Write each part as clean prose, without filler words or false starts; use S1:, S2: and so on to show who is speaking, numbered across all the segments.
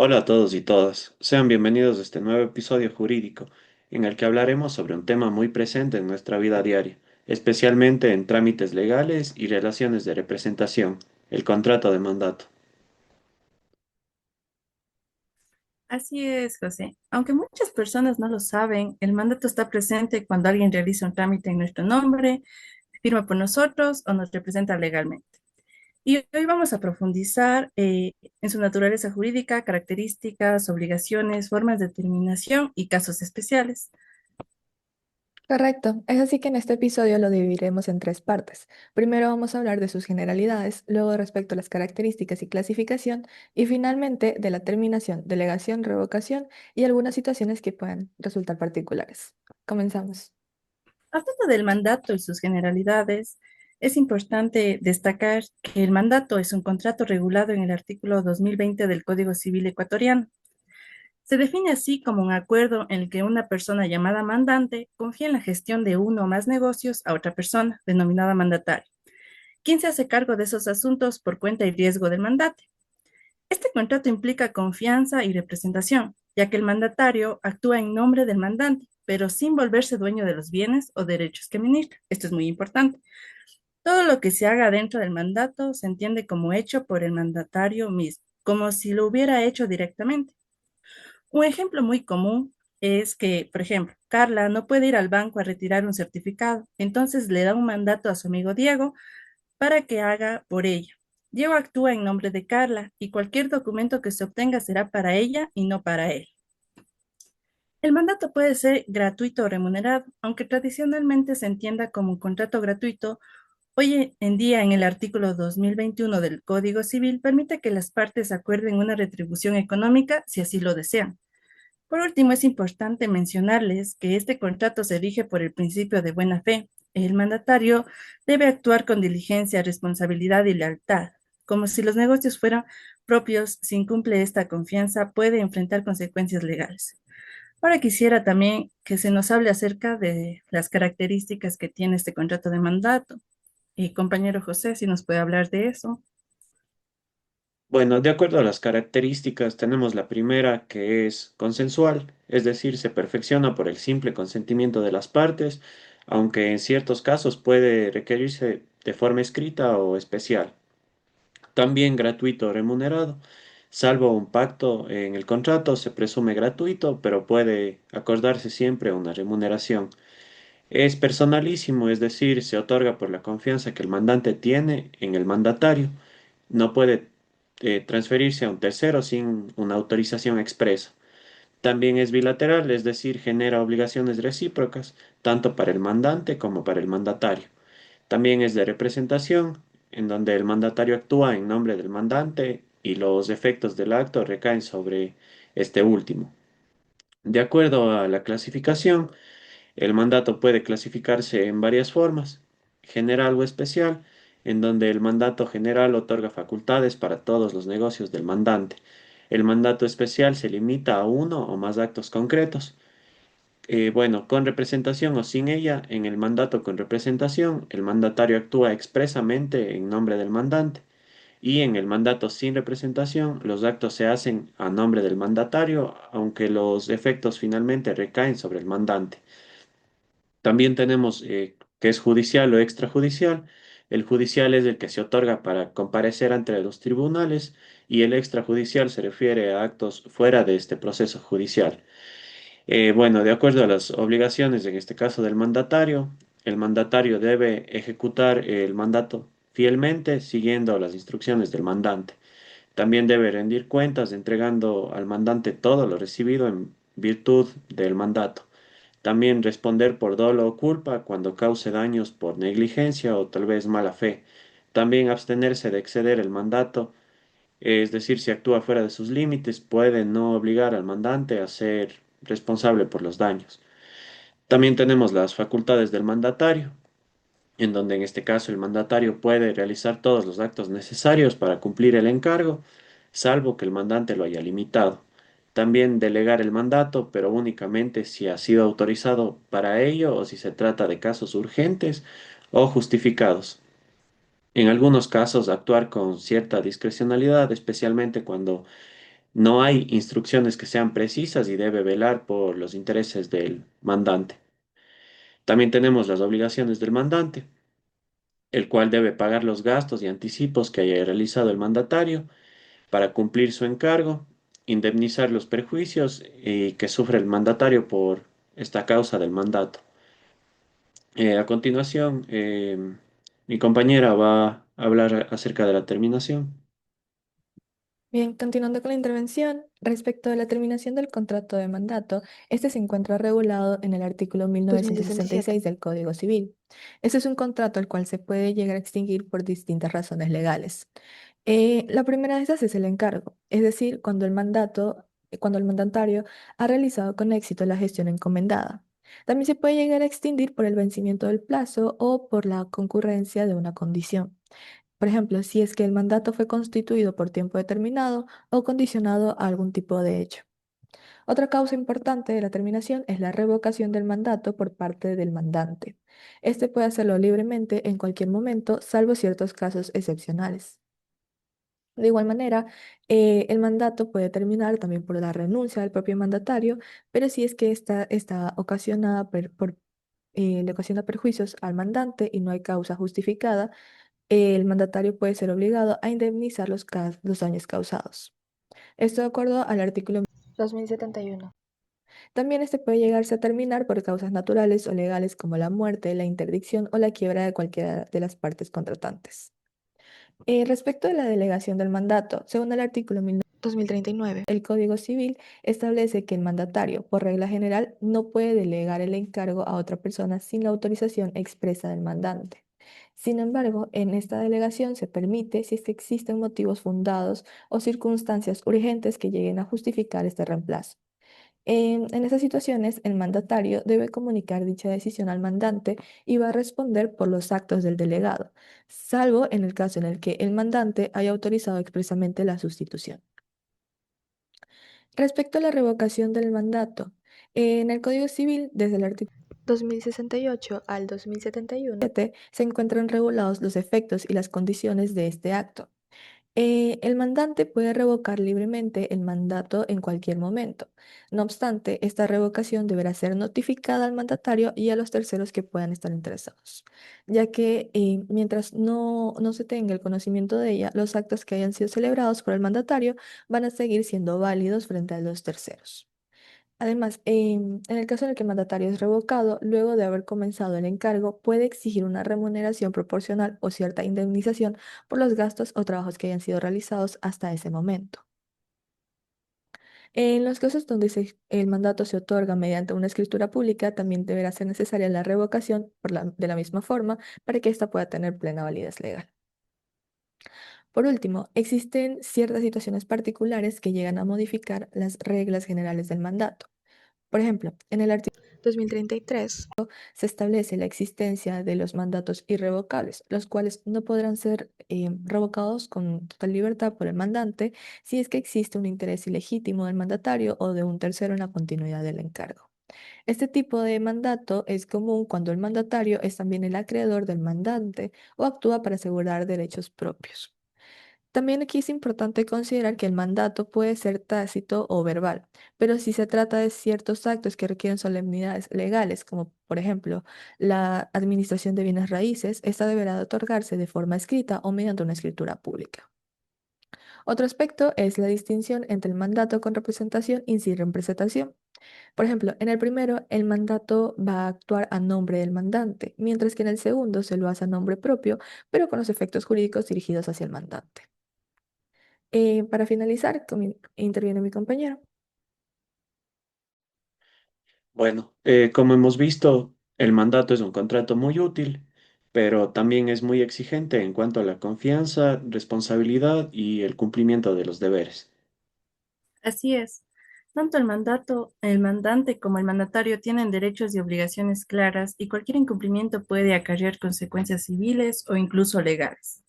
S1: Hola a todos y todas, sean bienvenidos a este nuevo episodio jurídico en el que hablaremos sobre un tema muy presente en nuestra vida diaria, especialmente en trámites legales y relaciones de representación, el contrato de mandato.
S2: Así es, José. Aunque muchas personas no lo saben, el mandato está presente cuando alguien realiza un trámite en nuestro nombre, firma por nosotros o nos representa legalmente. Y hoy vamos a profundizar en su naturaleza jurídica, características, obligaciones, formas de determinación y casos especiales.
S3: Correcto, es así que en este episodio lo dividiremos en tres partes. Primero vamos a hablar de sus generalidades, luego respecto a las características y clasificación, y finalmente de la terminación, delegación, revocación y algunas situaciones que puedan resultar particulares. Comenzamos.
S2: Hablando del mandato y sus generalidades, es importante destacar que el mandato es un contrato regulado en el artículo 2020 del Código Civil ecuatoriano. Se define así como un acuerdo en el que una persona llamada mandante confía en la gestión de uno o más negocios a otra persona, denominada mandatario, quien se hace cargo de esos asuntos por cuenta y riesgo del mandante. Este contrato implica confianza y representación, ya que el mandatario actúa en nombre del mandante, pero sin volverse dueño de los bienes o derechos que administra. Esto es muy importante. Todo lo que se haga dentro del mandato se entiende como hecho por el mandatario mismo, como si lo hubiera hecho directamente. Un ejemplo muy común es que, por ejemplo, Carla no puede ir al banco a retirar un certificado, entonces le da un mandato a su amigo Diego para que haga por ella. Diego actúa en nombre de Carla y cualquier documento que se obtenga será para ella y no para él. El mandato puede ser gratuito o remunerado, aunque tradicionalmente se entienda como un contrato gratuito. Hoy en día, en el artículo 2021 del Código Civil, permite que las partes acuerden una retribución económica si así lo desean. Por último, es importante mencionarles que este contrato se rige por el principio de buena fe. El mandatario debe actuar con diligencia, responsabilidad y lealtad, como si los negocios fueran propios. Si incumple esta confianza, puede enfrentar consecuencias legales. Ahora quisiera también que se nos hable acerca de las características que tiene este contrato de mandato. Y compañero José, si nos puede hablar de eso.
S1: Bueno, de acuerdo a las características, tenemos la primera que es consensual, es decir, se perfecciona por el simple consentimiento de las partes, aunque en ciertos casos puede requerirse de forma escrita o especial. También gratuito o remunerado. Salvo un pacto en el contrato, se presume gratuito, pero puede acordarse siempre una remuneración. Es personalísimo, es decir, se otorga por la confianza que el mandante tiene en el mandatario. No puede transferirse a un tercero sin una autorización expresa. También es bilateral, es decir, genera obligaciones recíprocas, tanto para el mandante como para el mandatario. También es de representación, en donde el mandatario actúa en nombre del mandante y los efectos del acto recaen sobre este último. De acuerdo a la clasificación, el mandato puede clasificarse en varias formas: general o especial, en donde el mandato general otorga facultades para todos los negocios del mandante. El mandato especial se limita a uno o más actos concretos. Bueno, con representación o sin ella, en el mandato con representación, el mandatario actúa expresamente en nombre del mandante, y en el mandato sin representación, los actos se hacen a nombre del mandatario, aunque los efectos finalmente recaen sobre el mandante. También tenemos que es judicial o extrajudicial. El judicial es el que se otorga para comparecer ante los tribunales, y el extrajudicial se refiere a actos fuera de este proceso judicial. Bueno, de acuerdo a las obligaciones, en este caso del mandatario, el mandatario debe ejecutar el mandato fielmente siguiendo las instrucciones del mandante. También debe rendir cuentas entregando al mandante todo lo recibido en virtud del mandato. También responder por dolo o culpa cuando cause daños por negligencia o tal vez mala fe. También abstenerse de exceder el mandato, es decir, si actúa fuera de sus límites, puede no obligar al mandante a ser responsable por los daños. También tenemos las facultades del mandatario, en donde en este caso el mandatario puede realizar todos los actos necesarios para cumplir el encargo, salvo que el mandante lo haya limitado. También delegar el mandato, pero únicamente si ha sido autorizado para ello o si se trata de casos urgentes o justificados. En algunos casos, actuar con cierta discrecionalidad, especialmente cuando No hay instrucciones que sean precisas y debe velar por los intereses del mandante. También tenemos las obligaciones del mandante, el cual debe pagar los gastos y anticipos que haya realizado el mandatario para cumplir su encargo, indemnizar los perjuicios y que sufre el mandatario por esta causa del mandato. A continuación, mi compañera va a hablar acerca de la terminación.
S3: Bien, continuando con la intervención, respecto a la terminación del contrato de mandato, este se encuentra regulado en el artículo 1967 del Código Civil. Este es un contrato al cual se puede llegar a extinguir por distintas razones legales. La primera de esas es el encargo, es decir, cuando el mandatario ha realizado con éxito la gestión encomendada. También se puede llegar a extinguir por el vencimiento del plazo o por la concurrencia de una condición. Por ejemplo, si es que el mandato fue constituido por tiempo determinado o condicionado a algún tipo de hecho. Otra causa importante de la terminación es la revocación del mandato por parte del mandante. Este puede hacerlo libremente en cualquier momento, salvo ciertos casos excepcionales. De igual manera, el mandato puede terminar también por la renuncia del propio mandatario, pero si es que esta está ocasionada le ocasiona perjuicios al mandante y no hay causa justificada, el mandatario puede ser obligado a indemnizar los daños causados. Esto de acuerdo al artículo 2071. También este puede llegarse a terminar por causas naturales o legales como la muerte, la interdicción o la quiebra de cualquiera de las partes contratantes. Respecto de la delegación del mandato, según el artículo 2039, el Código Civil establece que el mandatario, por regla general, no puede delegar el encargo a otra persona sin la autorización expresa del mandante. Sin embargo, en esta delegación se permite si es que existen motivos fundados o circunstancias urgentes que lleguen a justificar este reemplazo. En esas situaciones, el mandatario debe comunicar dicha decisión al mandante y va a responder por los actos del delegado, salvo en el caso en el que el mandante haya autorizado expresamente la sustitución. Respecto a la revocación del mandato, en el Código Civil, desde el artículo 2068 al 2071, se encuentran regulados los efectos y las condiciones de este acto. El mandante puede revocar libremente el mandato en cualquier momento. No obstante, esta revocación deberá ser notificada al mandatario y a los terceros que puedan estar interesados, ya que mientras no se tenga el conocimiento de ella, los actos que hayan sido celebrados por el mandatario van a seguir siendo válidos frente a los terceros. Además, en el caso en el que el mandatario es revocado, luego de haber comenzado el encargo, puede exigir una remuneración proporcional o cierta indemnización por los gastos o trabajos que hayan sido realizados hasta ese momento. En los casos donde el mandato se otorga mediante una escritura pública, también deberá ser necesaria la revocación de la misma forma para que ésta pueda tener plena validez legal. Por último, existen ciertas situaciones particulares que llegan a modificar las reglas generales del mandato. Por ejemplo, en el artículo 2033 se establece la existencia de los mandatos irrevocables, los cuales no podrán ser revocados con total libertad por el mandante si es que existe un interés ilegítimo del mandatario o de un tercero en la continuidad del encargo. Este tipo de mandato es común cuando el mandatario es también el acreedor del mandante o actúa para asegurar derechos propios. También aquí es importante considerar que el mandato puede ser tácito o verbal, pero si se trata de ciertos actos que requieren solemnidades legales, como por ejemplo la administración de bienes raíces, esta deberá de otorgarse de forma escrita o mediante una escritura pública. Otro aspecto es la distinción entre el mandato con representación y sin representación. Por ejemplo, en el primero, el mandato va a actuar a nombre del mandante, mientras que en el segundo se lo hace a nombre propio, pero con los efectos jurídicos dirigidos hacia el mandante. Para finalizar, interviene mi compañero.
S1: Bueno, como hemos visto, el mandato es un contrato muy útil, pero también es muy exigente en cuanto a la confianza, responsabilidad y el cumplimiento de los deberes.
S2: Así es. Tanto el mandante como el mandatario tienen derechos y obligaciones claras y cualquier incumplimiento puede acarrear consecuencias civiles o incluso legales.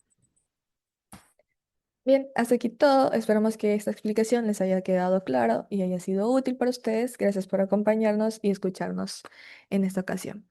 S3: Bien, hasta aquí todo. Esperamos que esta explicación les haya quedado claro y haya sido útil para ustedes. Gracias por acompañarnos y escucharnos en esta ocasión.